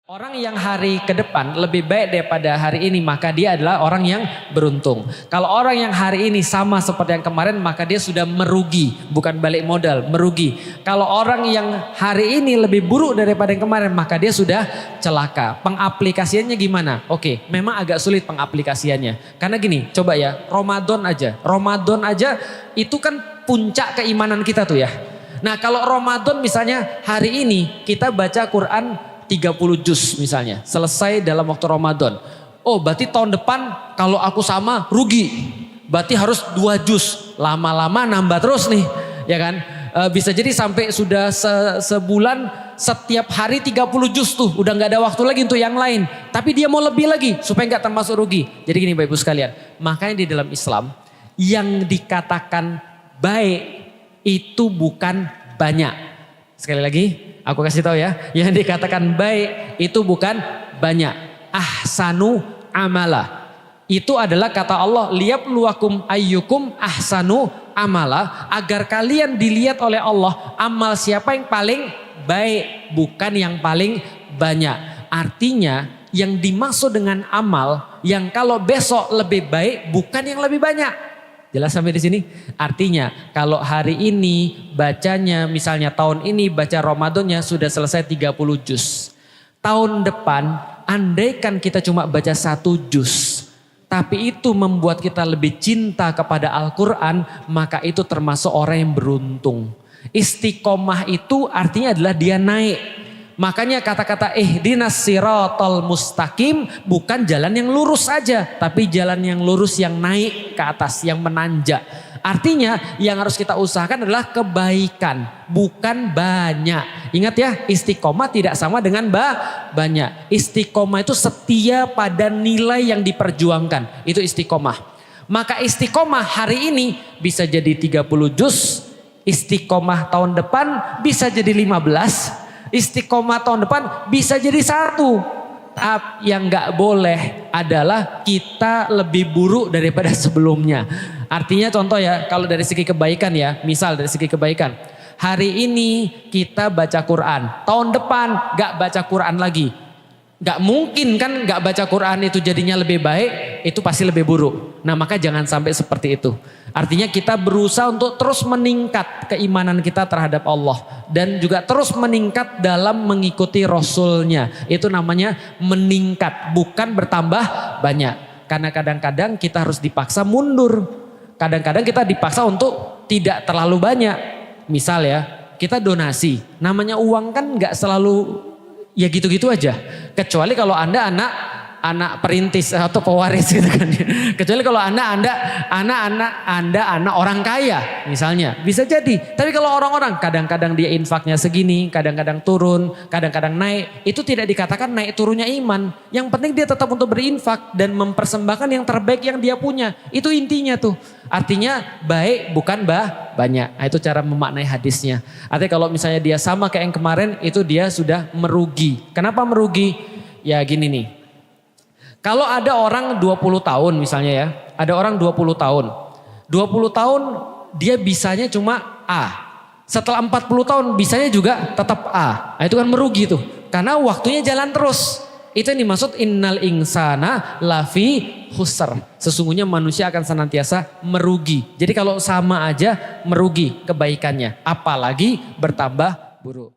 Orang yang hari ke depan lebih baik daripada hari ini, maka dia adalah orang yang beruntung. Kalau orang yang hari ini sama seperti yang kemarin, maka dia sudah merugi, bukan balik modal, merugi. Kalau orang yang hari ini lebih buruk daripada yang kemarin, maka dia sudah celaka. Pengaplikasiannya gimana? Oke, memang agak sulit pengaplikasiannya. Karena gini, coba ya, Ramadan aja itu kan puncak keimanan kita tuh ya. Nah, kalau Ramadan misalnya hari ini kita baca Quran 30 juz misalnya, selesai dalam waktu Ramadan. Oh, berarti tahun depan kalau aku sama rugi. Berarti harus 2 juz. Lama-lama nambah terus nih, ya kan? Bisa jadi sampai sudah sebulan setiap hari 30 juz tuh, udah nggak ada waktu lagi untuk yang lain. Tapi dia mau lebih lagi supaya nggak termasuk rugi. Jadi gini Bapak Ibu sekalian, makanya di dalam Islam yang dikatakan baik itu bukan banyak. Sekali lagi, aku kasih tahu ya, yang dikatakan baik itu bukan banyak. Ahsanu amala. Itu adalah kata Allah, liyabluwakum ayyukum ahsanu amala, agar kalian dilihat oleh Allah amal siapa yang paling baik, bukan yang paling banyak. Artinya yang dimaksud dengan amal yang kalau besok lebih baik bukan yang lebih banyak. Jelas sampai di sini? Artinya kalau hari ini bacanya, misalnya tahun ini baca Ramadannya sudah selesai 30 juz. Tahun depan andaikan kita cuma baca 1 juz, tapi itu membuat kita lebih cinta kepada Al-Quran, maka itu termasuk orang yang beruntung. Istiqomah itu artinya adalah dia naik. Makanya kata-kata ihdinas siratal mustaqim bukan jalan yang lurus saja, tapi jalan yang lurus yang naik ke atas, yang menanjak. Artinya yang harus kita usahakan adalah kebaikan, bukan banyak. Ingat ya, istiqomah tidak sama dengan banyak. Istiqomah itu setia pada nilai yang diperjuangkan, itu istiqomah. Maka istiqomah hari ini bisa jadi 30 juz, istiqomah tahun depan bisa jadi 15, istiqomah tahun depan bisa jadi 1. Yang nggak boleh adalah kita lebih buruk daripada sebelumnya. Artinya contoh ya, kalau dari segi kebaikan ya, misal dari segi kebaikan, hari ini kita baca Quran, tahun depan nggak baca Quran lagi. Gak mungkin kan gak baca Quran itu jadinya lebih baik, itu pasti lebih buruk. Nah maka jangan sampai seperti itu. Artinya kita berusaha untuk terus meningkat keimanan kita terhadap Allah. Dan juga terus meningkat dalam mengikuti Rasulnya. Itu namanya meningkat, bukan bertambah banyak. Karena kadang-kadang kita harus dipaksa mundur. Kadang-kadang kita dipaksa untuk tidak terlalu banyak. Misal ya, kita donasi. Namanya uang kan gak selalu ya gitu-gitu aja. Kecuali kalau Anda anak perintis atau pewaris gitu kan. Kecuali kalau Anda anak orang kaya misalnya. Bisa jadi. Tapi kalau orang-orang kadang-kadang dia infaknya segini, kadang-kadang turun, kadang-kadang naik. Itu tidak dikatakan naik turunnya iman. Yang penting dia tetap untuk berinfak dan mempersembahkan yang terbaik yang dia punya. Itu intinya tuh. Artinya baik bukan banyak. Nah, itu cara memaknai hadisnya. Artinya kalau misalnya dia sama kayak yang kemarin, itu dia sudah merugi. Kenapa merugi? Ya gini nih. Kalau ada orang 20 tahun misalnya ya. Ada orang 20 tahun. 20 tahun dia bisanya cuma A. Setelah 40 tahun bisanya juga tetap A. Nah, itu kan merugi tuh. Karena waktunya jalan terus. Itu yang dimaksud innal insana lafi khusr. Sesungguhnya manusia akan senantiasa merugi. Jadi kalau sama aja merugi kebaikannya. Apalagi bertambah buruk.